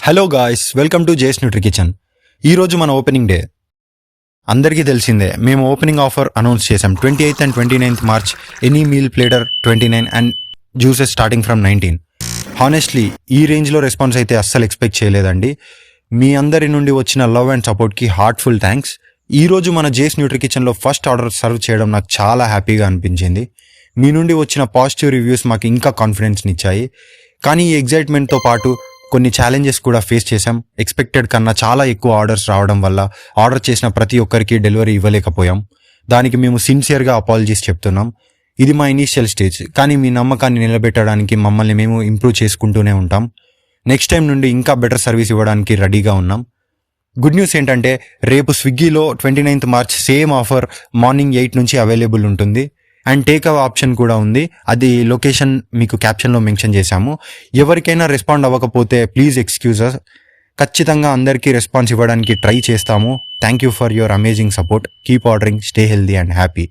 Hello guys, welcome to జేస్ Nutri kitchen. ఈరోజు మన ఓపెనింగ్ డే. అందరికీ తెలిసిందే, మేము ఓపెనింగ్ ఆఫర్ అనౌన్స్ చేసాం 28th and 29th March. Any meal platter 29 and juices starting from 19. Honestly ఈ రేంజ్లో రెస్పాన్స్ అయితే అస్సలు ఎక్స్పెక్ట్ చేయలేదండి. మీ అందరి నుండి వచ్చిన లవ్ అండ్ సపోర్ట్కి హార్ట్ఫుల్ థ్యాంక్స్. ఈరోజు మన జేస్ న్యూట్రీ కిచెన్లో ఫస్ట్ ఆర్డర్ సర్వ్ చేయడం నాకు చాలా హ్యాపీగా అనిపించింది. మీ నుండి వచ్చిన పాజిటివ్ రివ్యూస్ మాకు ఇంకా కాన్ఫిడెన్స్ని ఇచ్చాయి. కానీ ఈ ఎగ్జైట్మెంట్తో పాటు కొన్ని ఛాలెంజెస్ కూడా ఫేస్ చేసాం. ఎక్స్పెక్టెడ్ కన్నా చాలా ఎక్కువ ఆర్డర్స్ రావడం వల్ల ఆర్డర్ చేసిన ప్రతి ఒక్కరికి డెలివరీ ఇవ్వలేకపోయాం. దానికి మేము సిన్సియర్గా అపాలజీస్ చెప్తున్నాం. ఇది మా ఇనీషియల్ స్టేజ్, కానీ మీ నమ్మకాన్ని నిలబెట్టడానికి మమ్మల్ని మేము ఇంప్రూవ్ చేసుకుంటూనే ఉంటాం. నెక్స్ట్ టైం నుండి ఇంకా బెటర్ సర్వీస్ ఇవ్వడానికి రెడీగా ఉన్నాం. గుడ్ న్యూస్ ఏంటంటే రేపు స్విగ్గీలో 29th March same offer morning 8 నుంచి అవైలబుల్ ఉంటుంది. అండ్ టేక్ అవే ఆప్షన్ కూడా ఉంది. అది లొకేషన్ మీకు క్యాప్షన్లో మెన్షన్ చేశాము. ఎవరికైనా రెస్పాండ్ అవ్వకపోతే ప్లీజ్ ఎక్స్క్యూజ్ అస్. ఖచ్చితంగా అందరికీ రెస్పాన్స్ ఇవ్వడానికి ట్రై చేస్తాము. Thank you for your amazing support. Keep ordering, stay healthy and happy.